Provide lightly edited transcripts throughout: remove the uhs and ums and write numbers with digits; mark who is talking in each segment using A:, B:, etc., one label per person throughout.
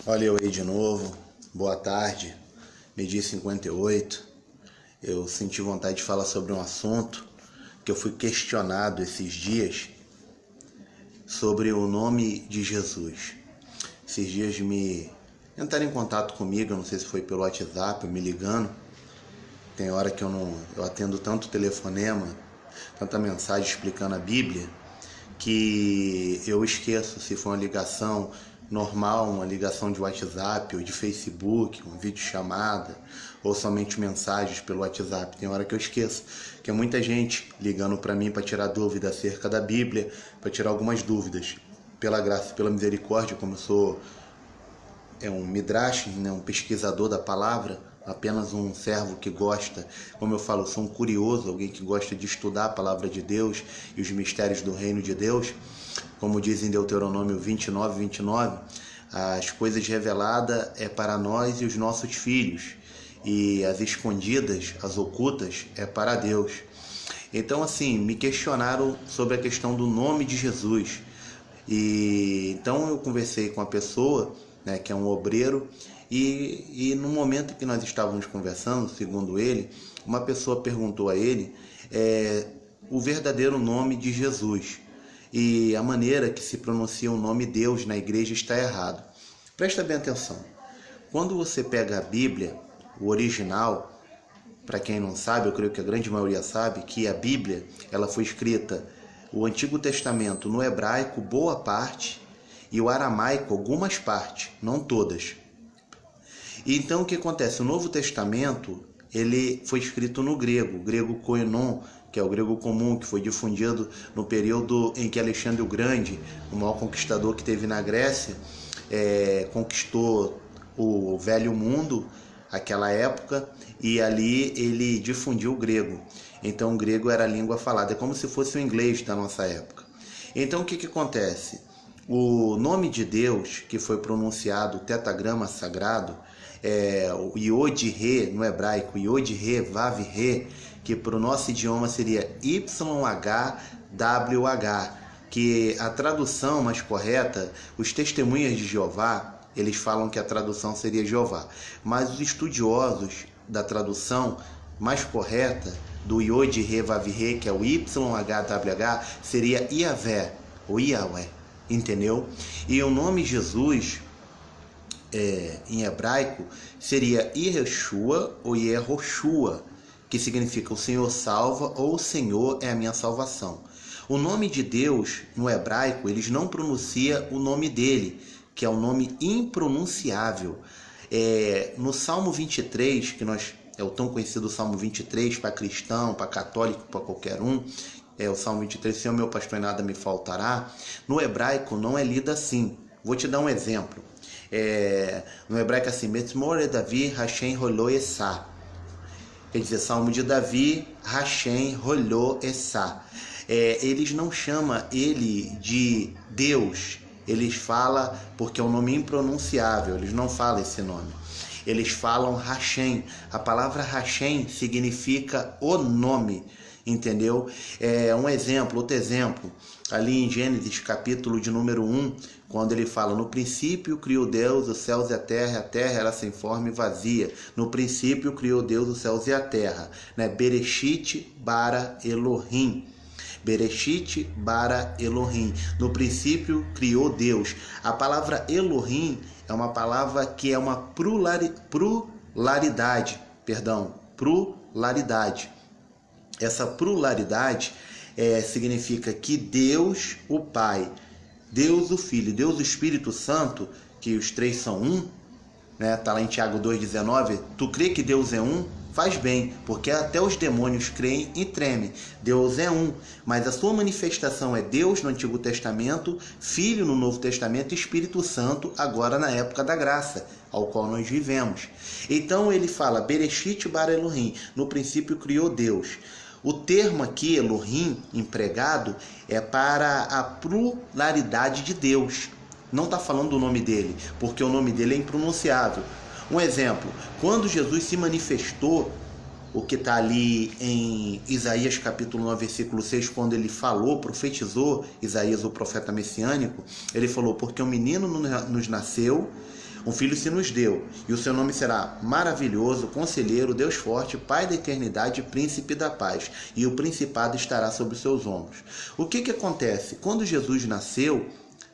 A: Olha eu aí de novo, boa tarde, meio-dia 58. Eu senti vontade de falar sobre um assunto que eu fui questionado esses dias sobre o nome de Jesus. Esses dias me entraram em contato comigo, eu não sei se foi pelo WhatsApp, me ligando. Tem hora que eu atendo tanto telefonema, tanta mensagem explicando a Bíblia, que eu esqueço se foi uma ligação normal, uma ligação de WhatsApp ou de Facebook, uma videochamada, ou somente mensagens pelo WhatsApp. Tem hora que eu esqueço, que é muita gente ligando para mim para tirar dúvida acerca da Bíblia, para tirar algumas dúvidas. Pela graça e pela misericórdia, como eu sou um midrash, um pesquisador da palavra, apenas um servo que gosta, como eu falo, eu sou um curioso, alguém que gosta de estudar a palavra de Deus e os mistérios do reino de Deus. Como diz em Deuteronômio 29:29, as coisas reveladas é para nós e os nossos filhos, e as escondidas, as ocultas, é para Deus. Então, assim, me questionaram sobre a questão do nome de Jesus. E então eu conversei com a pessoa, né, que é um obreiro, e no momento que nós estávamos conversando, segundo ele, uma pessoa perguntou a ele o verdadeiro nome de Jesus. E a maneira que se pronuncia o nome Deus na igreja está errado. Presta bem atenção. Quando você pega a Bíblia, o original, para quem não sabe, eu creio que a grande maioria sabe, que a Bíblia ela foi escrita, o Antigo Testamento no hebraico, boa parte, e o aramaico, algumas partes, não todas. Então o que acontece? O Novo Testamento ele foi escrito no grego koinon, que é o grego comum, que foi difundido no período em que Alexandre o Grande, o maior conquistador que teve na Grécia, conquistou o velho mundo, aquela época, e ali ele difundiu o grego. Então o grego era a língua falada, é como se fosse o inglês da nossa época. Então o que acontece? O nome de Deus, que foi pronunciado, o tetagrama sagrado, o Yod-He no hebraico, Yod-He, Vav-He, que para o nosso idioma seria YHWH, que a tradução mais correta, os testemunhas de Jeová, eles falam que a tradução seria Jeová, mas os estudiosos da tradução mais correta do Yod-He, Vav-He, que é o YHWH, seria Iavé, ou Yahweh, entendeu? E o nome Jesus, em hebraico, seria Yeshua ou Yehoshua, que significa o Senhor salva ou o Senhor é a minha salvação. O nome de Deus, no hebraico, eles não pronunciam o nome dele, que é um nome impronunciável. No Salmo 23, que é o tão conhecido Salmo 23 para cristão, para católico, para qualquer um, o Salmo 23, Senhor meu pastor e nada me faltará, no hebraico não é lido assim. Vou te dar um exemplo. No hebraico assim, Metzmore Davi Hashem Rolô Essá. Quer dizer, Salmo de Davi, Hashem Rolô Essá. Eles não chamam ele de Deus, eles falam porque é um nome impronunciável, eles não falam esse nome. Eles falam Hashem. A palavra Hashem significa o nome, entendeu? Outro exemplo, ali em Gênesis, capítulo de número 1, quando ele fala, no princípio criou Deus os céus e a terra era sem forma e vazia. No princípio criou Deus os céus e a terra, né? Bereshit bara Elohim. Bereshit bara Elohim. No princípio criou Deus. A palavra Elohim é uma palavra que é uma pluralidade. Essa pluralidade significa que Deus, o Pai, Deus, o Filho, Deus, o Espírito Santo, que os três são um, né? Tá lá em Tiago 2,19, tu crê que Deus é um? Faz bem, porque até os demônios creem e tremem. Deus é um, mas a sua manifestação é Deus no Antigo Testamento, Filho no Novo Testamento e Espírito Santo agora na época da graça, ao qual nós vivemos. Então ele fala, Bereshit bara Elohim, no princípio criou Deus. O termo aqui, Elohim, empregado, é para a pluralidade de Deus. Não está falando do nome dele, porque o nome dele é impronunciável. Um exemplo, quando Jesus se manifestou, o que está ali em Isaías capítulo 9, versículo 6, quando ele falou, profetizou, Isaías, o profeta messiânico, ele falou, porque um menino nos nasceu, Um filho se nos deu, e o seu nome será maravilhoso, conselheiro, Deus forte, Pai da eternidade, príncipe da paz, e o principado estará sobre os seus ombros. O que acontece? Quando Jesus nasceu,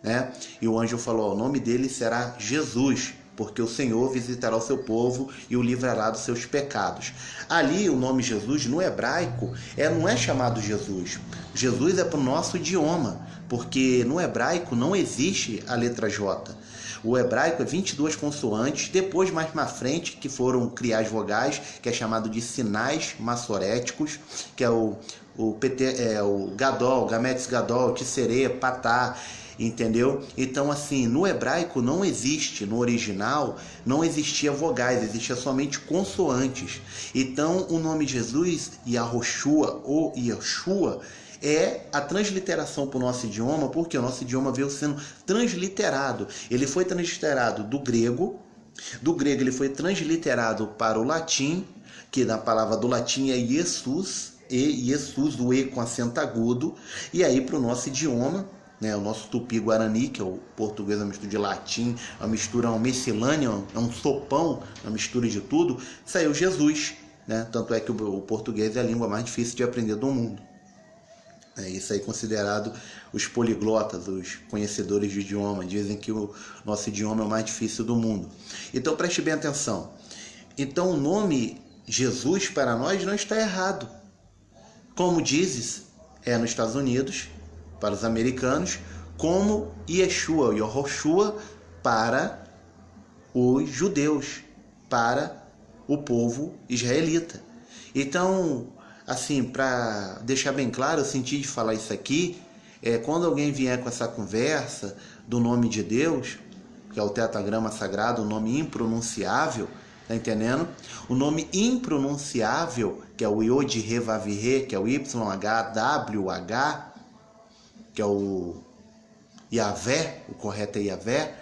A: né, e o anjo falou, o nome dele será Jesus, porque o Senhor visitará o seu povo e o livrará dos seus pecados. Ali o nome Jesus, no hebraico, não é chamado Jesus. Jesus é para o nosso idioma, porque no hebraico não existe a letra J. O hebraico é 22 consoantes, depois mais na frente que foram criar as vogais, que é chamado de sinais massoréticos, que é o Gadol, Gametes Gadol, Tisserê, Patá, entendeu? Então, assim, no hebraico não existe, no original, não existia vogais, existia somente consoantes. Então, o nome Jesus, Yahoshua ou Yeshua, é a transliteração para o nosso idioma, porque o nosso idioma veio sendo transliterado. Ele foi transliterado do grego ele foi transliterado para o latim, que na palavra do latim é Jesus, o E com acento agudo, e aí para o nosso idioma, né, o nosso tupi-guarani, que é o português, é uma mistura de latim, é uma mistura, uma miscelânea, é um sopão, uma mistura de tudo, saiu Jesus, né? Tanto é que o português é a língua mais difícil de aprender do mundo. É isso aí considerado os poliglotas, os conhecedores de idioma, dizem que o nosso idioma é o mais difícil do mundo. Então preste bem atenção. Então o nome Jesus para nós não está errado. Como dizes, nos Estados Unidos, para os americanos, como Yeshua, Yahoshua para os judeus, para o povo israelita. Então, assim, para deixar bem claro, eu senti de falar isso aqui, quando alguém vier com essa conversa do nome de Deus, que é o tetragrama sagrado, o nome impronunciável, tá entendendo? O nome impronunciável, que é o Yod He Vav He, que é o YHWH, que é o Yahvé, o correto é Yahvé,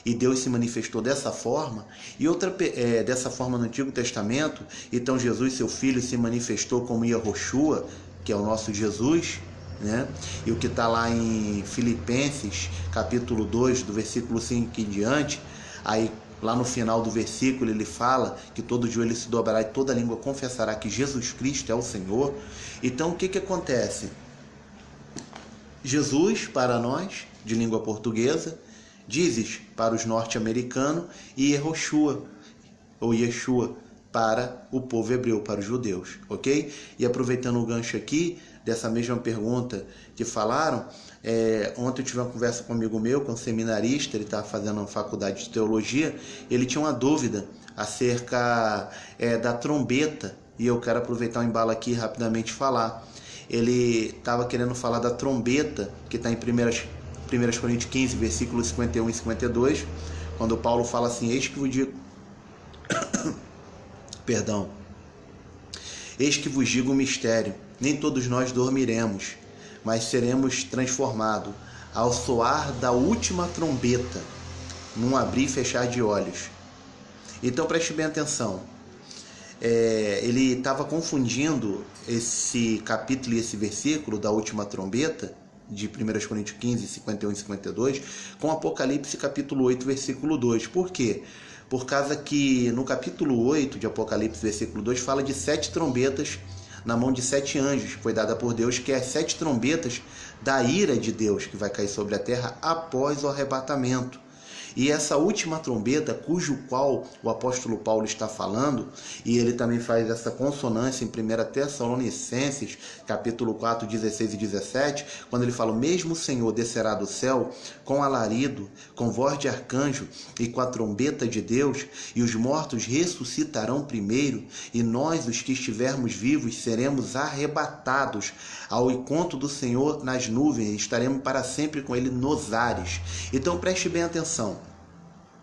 A: e Deus se manifestou dessa forma, e dessa forma no Antigo Testamento. Então Jesus, seu filho, se manifestou como Yahoshua, que é o nosso Jesus, né? E o que está lá em Filipenses, capítulo 2, do versículo 5 em diante, aí lá no final do versículo ele fala que todo joelho se dobrará e toda língua confessará que Jesus Cristo é o Senhor. Então o que acontece? Jesus para nós, de língua portuguesa, dizes para os norte-americanos, e Yahoshua, ou Yeshua, para o povo hebreu, para os judeus, ok? E aproveitando o gancho aqui, dessa mesma pergunta que falaram, ontem eu tive uma conversa com um amigo meu, que é um seminarista, ele estava fazendo uma faculdade de teologia, ele tinha uma dúvida acerca da trombeta, e eu quero aproveitar o embalo aqui e rapidamente falar. Ele estava querendo falar da trombeta, que está em 1 Coríntios 15, versículos 51 e 52, quando Paulo fala assim, eis que vos digo, perdão, eis que vos digo um mistério, nem todos nós dormiremos, mas seremos transformados ao soar da última trombeta, num abrir e fechar de olhos. Então preste bem atenção. Ele estava confundindo esse capítulo e esse versículo da última trombeta, de 1 Coríntios 15, 51 e 52, com Apocalipse capítulo 8, versículo 2. Por quê? Por causa que no capítulo 8 de Apocalipse, versículo 2, fala de 7 trombetas na mão de 7 anjos, que foi dada por Deus, que é as 7 trombetas da ira de Deus, que vai cair sobre a terra após o arrebatamento. E essa última trombeta, cujo qual o apóstolo Paulo está falando, e ele também faz essa consonância em 1 Tessalonicenses, capítulo 4, 16 e 17, quando ele fala, mesmo o Senhor descerá do céu com alarido, com voz de arcanjo e com a trombeta de Deus, e os mortos ressuscitarão primeiro, e nós, os que estivermos vivos, seremos arrebatados ao encontro do Senhor nas nuvens, e estaremos para sempre com ele nos ares. Então preste bem atenção.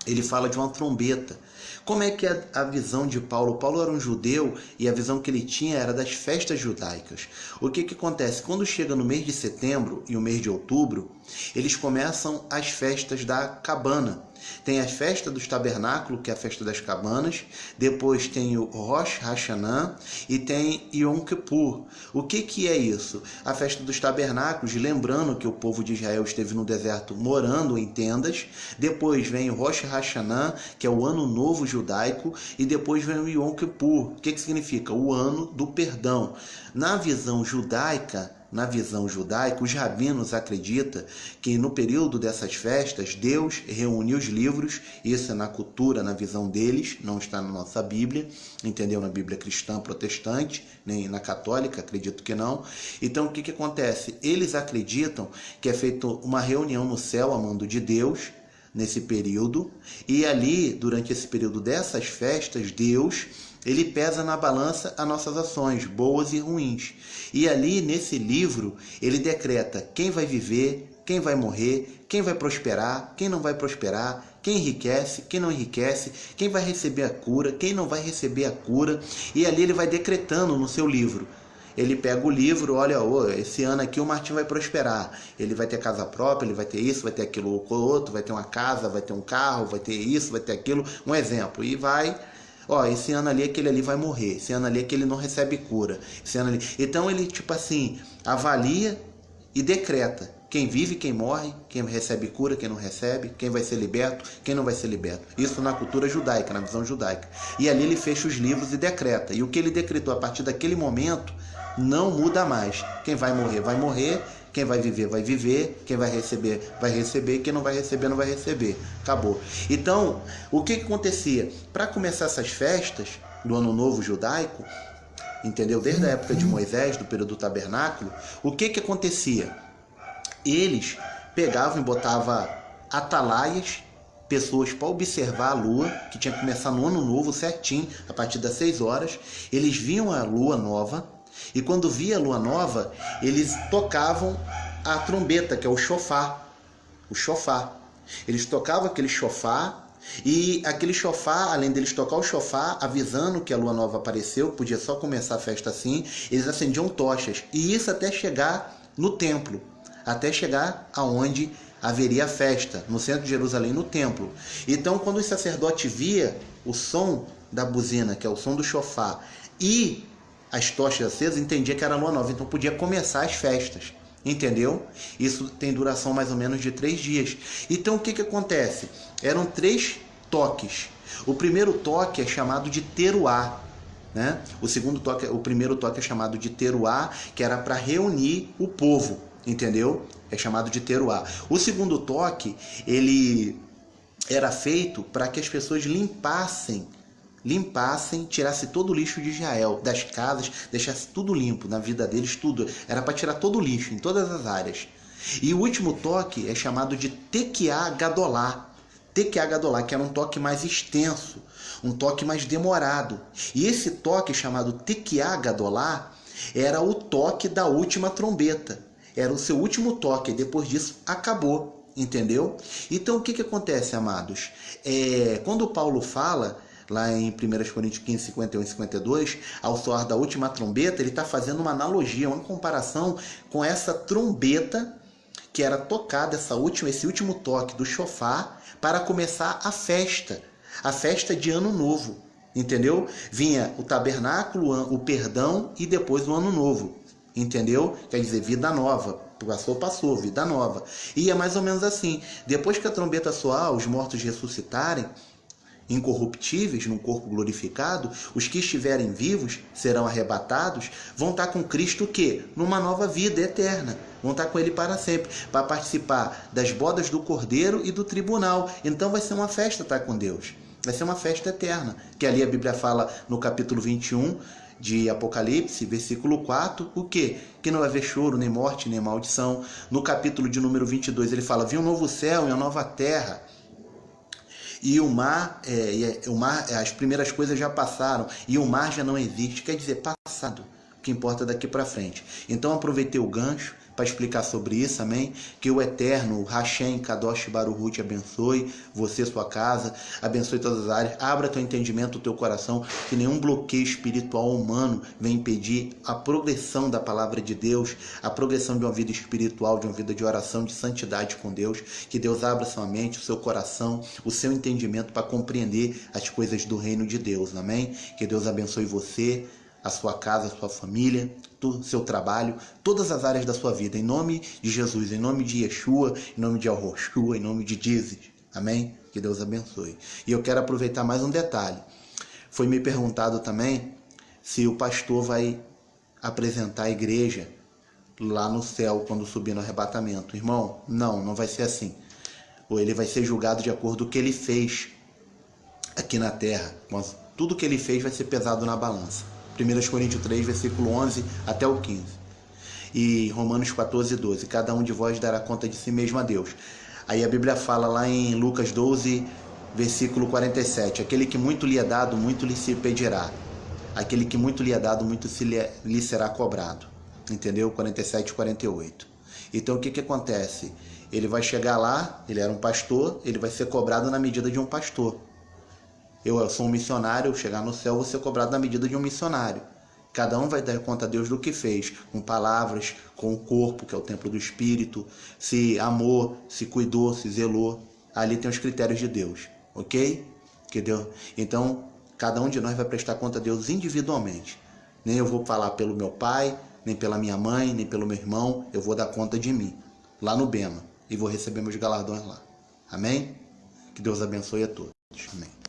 A: Ele fala de uma trombeta. Como é que é a visão de Paulo? Paulo era um judeu e a visão que ele tinha era das festas judaicas. O que acontece? Quando chega no mês de setembro e o mês de outubro, eles começam as festas da cabana. tem a festa dos tabernáculos, que é a festa das cabanas, depois tem o Rosh Hashanah e tem Yom Kippur. O que é isso? A festa dos tabernáculos, lembrando que o povo de Israel esteve no deserto morando em tendas, depois vem o Rosh Hashanah, que é o ano novo judaico, e depois vem o Yom Kippur. O que significa? O ano do perdão. Na visão judaica, os rabinos acreditam que no período dessas festas, Deus reúne os livros, isso é na cultura, na visão deles, não está na nossa Bíblia, entendeu? Na Bíblia cristã protestante, nem na católica, acredito que não. Então, o que acontece? Eles acreditam que é feita uma reunião no céu, a mando de Deus, nesse período, e ali, durante esse período dessas festas, Deus, ele pesa na balança as nossas ações, boas e ruins. E ali, nesse livro, ele decreta quem vai viver, quem vai morrer, quem vai prosperar, quem não vai prosperar, quem enriquece, quem não enriquece, quem vai receber a cura, quem não vai receber a cura. E ali ele vai decretando no seu livro. Ele pega o livro, olha, esse ano aqui o Martim vai prosperar, ele vai ter casa própria, ele vai ter isso, vai ter aquilo outro, vai ter uma casa, vai ter um carro, vai ter isso, vai ter aquilo, um exemplo, e vai, esse ano ali aquele ali vai morrer, esse ano ali aquele não recebe cura, esse ano ali. Então ele, tipo assim, avalia e decreta quem vive, quem morre, quem recebe cura, quem não recebe, quem vai ser liberto, quem não vai ser liberto. Isso na cultura judaica, na visão judaica. E ali ele fecha os livros e decreta. E o que ele decretou a partir daquele momento não muda mais. Quem vai morrer, quem vai viver, quem vai receber, quem não vai receber. Acabou. Então, o que acontecia? Para começar essas festas do Ano Novo Judaico, entendeu? Desde a época de Moisés, do período do tabernáculo, o que acontecia? Eles pegavam e botavam atalaias, pessoas para observar a lua, que tinha que começar no ano novo certinho, a partir das 6 horas. Eles viam a lua nova, e quando via a lua nova, eles tocavam a trombeta, que é o shofar. O shofar. Eles tocavam aquele shofar, e aquele shofar, além deles tocar o shofar, avisando que a lua nova apareceu, podia só começar a festa assim, eles acendiam tochas. E isso até chegar no templo, até chegar aonde haveria a festa, no centro de Jerusalém, no templo. Então, quando o sacerdote via o som da buzina, que é o som do shofar, e as tochas acesas, entendia que era a lua nova, então podia começar as festas, entendeu? Isso tem duração mais ou menos de 3 dias. Então, o que acontece? Eram 3 toques. O primeiro toque é chamado de teruá, né? O primeiro toque é chamado de teruá, que era para reunir o povo, entendeu? É chamado de teruá. O segundo toque, ele era feito para que as pessoas limpassem, tirasse todo o lixo de Israel, das casas, deixasse tudo limpo, na vida deles, tudo. Era para tirar todo o lixo, em todas as áreas. E o último toque é chamado de Tekiá Gadolá. Tekiá Gadolá, que era um toque mais extenso, um toque mais demorado. E esse toque, chamado Tekiá Gadolá, era o toque da última trombeta. Era o seu último toque, e depois disso acabou, entendeu? Então, o que acontece, amados? Quando Paulo fala, lá em 1 Coríntios 15, 51 e 52, ao soar da última trombeta, ele está fazendo uma analogia, uma comparação com essa trombeta que era tocada, esse último toque do shofar, para começar a festa de Ano Novo, entendeu? Vinha o tabernáculo, o perdão e depois o Ano Novo, entendeu? Quer dizer, vida nova. Passou, vida nova. E é mais ou menos assim. Depois que a trombeta soar, os mortos ressuscitarem, incorruptíveis, num corpo glorificado, os que estiverem vivos serão arrebatados, vão estar com Cristo o quê? Numa nova vida eterna. Vão estar com ele para sempre, para participar das bodas do Cordeiro e do tribunal. Então vai ser uma festa estar com Deus. Vai ser uma festa eterna. Que ali a Bíblia fala no capítulo 21 de Apocalipse, versículo 4, o quê? Que não vai haver choro, nem morte, nem maldição. No capítulo de número 22 ele fala, vi um novo céu e uma nova terra. E o mar, as primeiras coisas já passaram, e o mar já não existe, quer dizer, passado. que importa daqui para frente. Então aproveitei o gancho para explicar sobre isso, amém? Que o Eterno, o Hashem, Kadosh Baruch Hu, te abençoe, você, sua casa, abençoe todas as áreas, abra teu entendimento, o teu coração, que nenhum bloqueio espiritual humano venha impedir a progressão da palavra de Deus, a progressão de uma vida espiritual, de uma vida de oração, de santidade com Deus, que Deus abra sua mente, o seu coração, o seu entendimento para compreender as coisas do reino de Deus, amém? Que Deus abençoe você, a sua casa, a sua família, o seu trabalho, todas as áreas da sua vida, em nome de Jesus, em nome de Yeshua, em nome de Al-Roshua, em nome de Jesus, amém? Que Deus abençoe. E eu quero aproveitar mais um detalhe. Foi me perguntado também se o pastor vai apresentar a igreja lá no céu quando subir no arrebatamento. Irmão, não vai ser assim. Ou ele vai ser julgado de acordo com o que ele fez aqui na terra. Mas tudo que ele fez vai ser pesado na balança. 1 Coríntios 3, versículo 11 até o 15. E Romanos 14, 12. Cada um de vós dará conta de si mesmo a Deus. Aí a Bíblia fala lá em Lucas 12, versículo 47. Aquele que muito lhe é dado, muito lhe se pedirá. Aquele que muito lhe é dado, muito lhe será cobrado. Entendeu? 47 e 48. Então o que acontece? Ele vai chegar lá, ele era um pastor, ele vai ser cobrado na medida de um pastor. Eu sou um missionário, eu chegar no céu, vou ser cobrado na medida de um missionário. Cada um vai dar conta a Deus do que fez, com palavras, com o corpo, que é o templo do Espírito, se amou, se cuidou, se zelou. Ali tem os critérios de Deus, ok? Que Deus... Então, cada um de nós vai prestar conta a Deus individualmente. Nem eu vou falar pelo meu pai, nem pela minha mãe, nem pelo meu irmão. Eu vou dar conta de mim, lá no Bema, e vou receber meus galardões lá. Amém? Que Deus abençoe a todos. Amém.